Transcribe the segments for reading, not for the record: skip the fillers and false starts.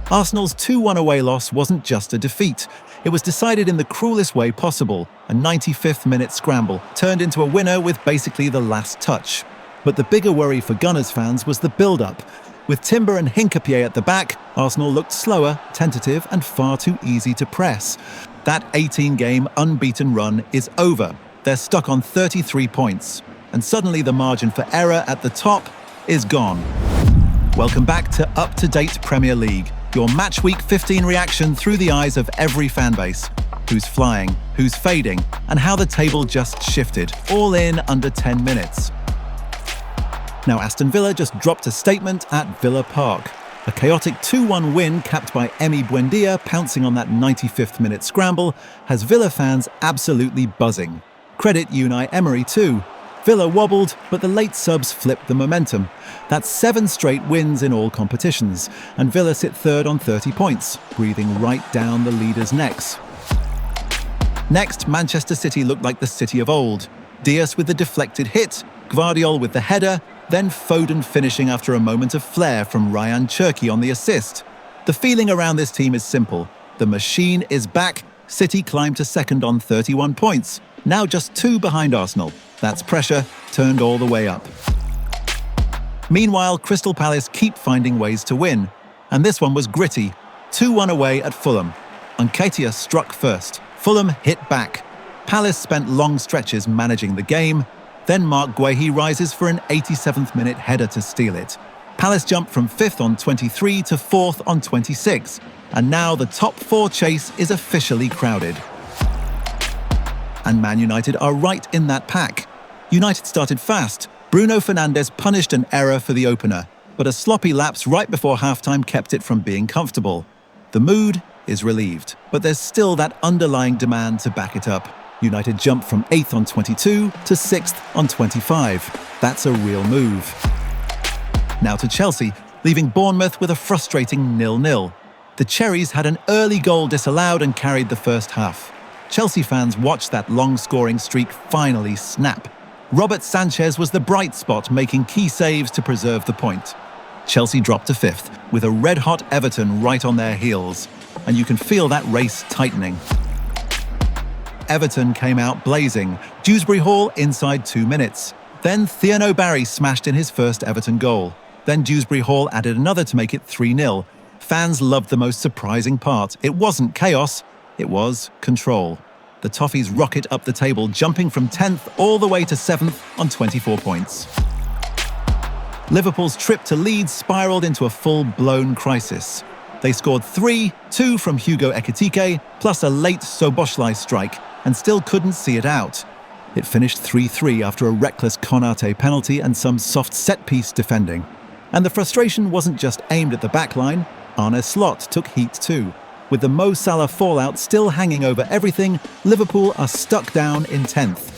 Arsenal's 2-1 away loss wasn't just a defeat. It was decided in the cruelest way possible. A 95th-minute scramble turned into a winner with basically the last touch. But the bigger worry for Gunners fans was the build-up. With Timber and Hincapié at the back, Arsenal looked slower, tentative, and far too easy to press. That 18-game unbeaten run is over. They're stuck on 33 points. And suddenly the margin for error at the top is gone. Welcome back to Up2Date Premier League, your Match Week 15 reaction through the eyes of every fanbase. Who's flying, who's fading, and how the table just shifted, all in under 10 minutes. Now, Aston Villa just dropped a statement at Villa Park. A chaotic 2-1 win capped by Emi Buendia pouncing on that 95th-minute scramble has Villa fans absolutely buzzing. Credit Unai Emery too. Villa wobbled, but the late subs flipped the momentum. That's 7 straight wins in all competitions, and Villa sit third on 30 points, breathing right down the leaders' necks. Next, Manchester City looked like the City of old. Diaz with the deflected hit, Gvardiol with the header, then Foden finishing after a moment of flair from Ryan Cherki on the assist. The feeling around this team is simple. The machine is back. City climbed to second on 31 points, now just 2 behind Arsenal. That's pressure turned all the way up. Meanwhile, Crystal Palace keep finding ways to win. And this one was gritty. 2-1 away at Fulham. Nketiah struck first. Fulham hit back. Palace spent long stretches managing the game. Then Mark Guehi rises for an 87th-minute header to steal it. Palace jumped from 5th on 23 to 4th on 26. And now the top 4 chase is officially crowded. And Man United are right in that pack. United started fast. Bruno Fernandes punished an error for the opener, but a sloppy lapse right before halftime kept it from being comfortable. The mood is relieved, but there's still that underlying demand to back it up. United jumped from 8th on 22 to 6th on 25. That's a real move. Now to Chelsea, leaving Bournemouth with a frustrating 0-0. The Cherries had an early goal disallowed and carried the first half. Chelsea fans watched that long-scoring streak finally snap. Robert Sanchez was the bright spot, making key saves to preserve the point. Chelsea dropped to 5th, with a red-hot Everton right on their heels, and you can feel that race tightening. Everton came out blazing. Dewsbury Hall inside 2 minutes. Then Thierno Barry smashed in his first Everton goal. Then Dewsbury Hall added another to make it 3-0. Fans loved the most surprising part. It wasn't chaos, it was control. The Toffees rocket up the table, jumping from 10th all the way to 7th on 24 points. Liverpool's trip to Leeds spiraled into a full-blown crisis. They scored 3-2 from Hugo Ekitike, plus a late Szoboszlai strike, and still couldn't see it out. It finished 3-3 after a reckless Konate penalty and some soft set-piece defending. And the frustration wasn't just aimed at the backline. Arne Slot took heat too. With the Mo Salah fallout still hanging over everything, Liverpool are stuck down in 10th.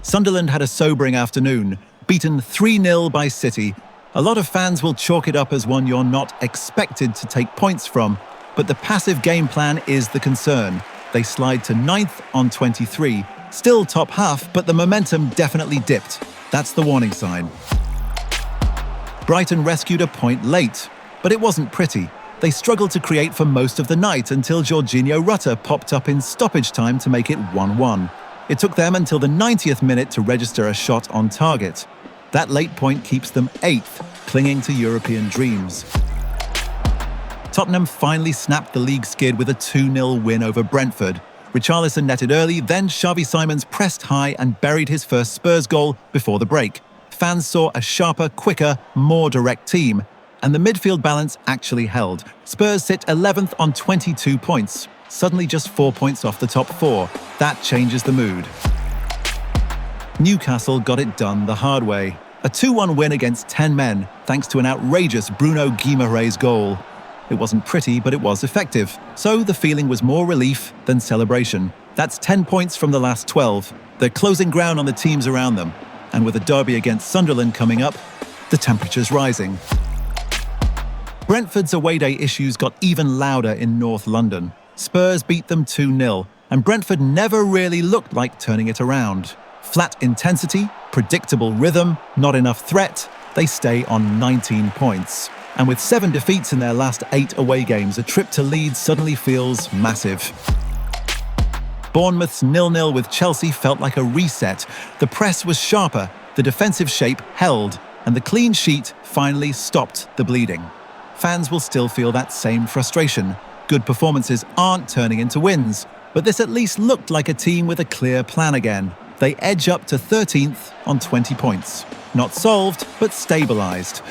Sunderland had a sobering afternoon, beaten 3-0 by City. A lot of fans will chalk it up as one you're not expected to take points from, but the passive game plan is the concern. They slide to 9th on 23, still top half, but the momentum definitely dipped. That's the warning sign. Brighton rescued a point late, but it wasn't pretty. They struggled to create for most of the night until Jorginho Rutter popped up in stoppage time to make it 1-1. It took them until the 90th minute to register a shot on target. That late point keeps them 8th, clinging to European dreams. Tottenham finally snapped the league skid with a 2-0 win over Brentford. Richarlison netted early, then Xavi Simons pressed high and buried his first Spurs goal before the break. Fans saw a sharper, quicker, more direct team. And the midfield balance actually held. Spurs sit 11th on 22 points, suddenly just 4 points off the top 4. That changes the mood. Newcastle got it done the hard way. A 2-1 win against 10 men, thanks to an outrageous Bruno Guimaraes goal. It wasn't pretty, but it was effective. So the feeling was more relief than celebration. That's 10 points from the last 12. They're closing ground on the teams around them. And with a derby against Sunderland coming up, the temperature's rising. Brentford's away day issues got even louder in North London. Spurs beat them 2-0, and Brentford never really looked like turning it around. Flat intensity, predictable rhythm, not enough threat, they stay on 19 points. And with 7 defeats in their last 8 away games, a trip to Leeds suddenly feels massive. Bournemouth's 0-0 with Chelsea felt like a reset. The press was sharper, the defensive shape held, and the clean sheet finally stopped the bleeding. Fans will still feel that same frustration. Good performances aren't turning into wins, but this at least looked like a team with a clear plan again. They edge up to 13th on 20 points. Not solved, but stabilised.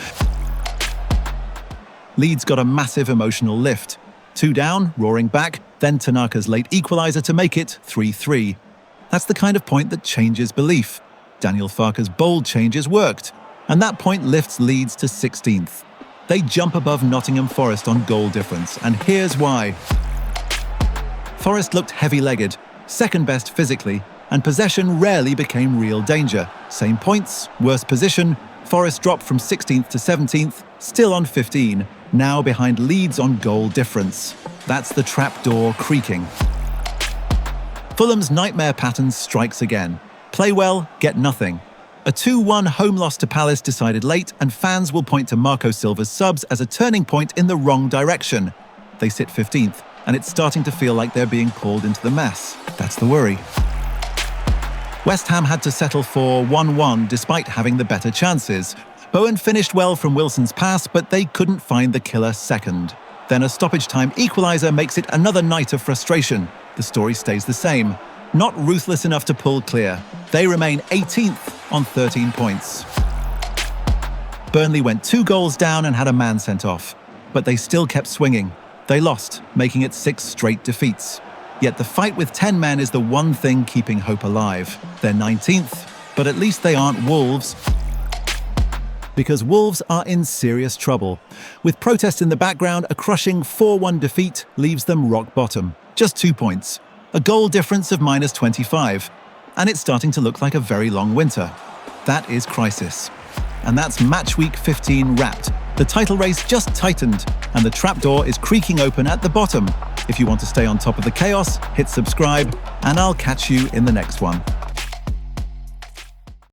Leeds got a massive emotional lift. 2 down, roaring back, then Tanaka's late equaliser to make it 3-3. That's the kind of point that changes belief. Daniel Farke's bold changes worked, and that point lifts Leeds to 16th. They jump above Nottingham Forest on goal difference, and here's why. Forest looked heavy-legged, second best physically, and possession rarely became real danger. Same points, worse position, Forest dropped from 16th to 17th, still on 15, now behind Leeds on goal difference. That's the trapdoor creaking. Fulham's nightmare pattern strikes again. Play well, get nothing. A 2-1 home loss to Palace decided late, and fans will point to Marco Silva's subs as a turning point in the wrong direction. They sit 15th, and it's starting to feel like they're being pulled into the mess. That's the worry. West Ham had to settle for 1-1 despite having the better chances. Bowen finished well from Wilson's pass, but they couldn't find the killer second. Then a stoppage-time equaliser makes it another night of frustration. The story stays the same. Not ruthless enough to pull clear. They remain 18th on 13 points. Burnley went 2 goals down and had a man sent off. But they still kept swinging. They lost, making it 6 straight defeats. Yet the fight with 10 men is the one thing keeping hope alive. They're 19th, but at least they aren't Wolves. Because Wolves are in serious trouble. With protests in the background, a crushing 4-1 defeat leaves them rock bottom. Just 2 points. A goal difference of -25. And it's starting to look like a very long winter. That is crisis. And that's match week 15 wrapped. The title race just tightened, and the trapdoor is creaking open at the bottom. If you want to stay on top of the chaos, hit subscribe, and I'll catch you in the next one.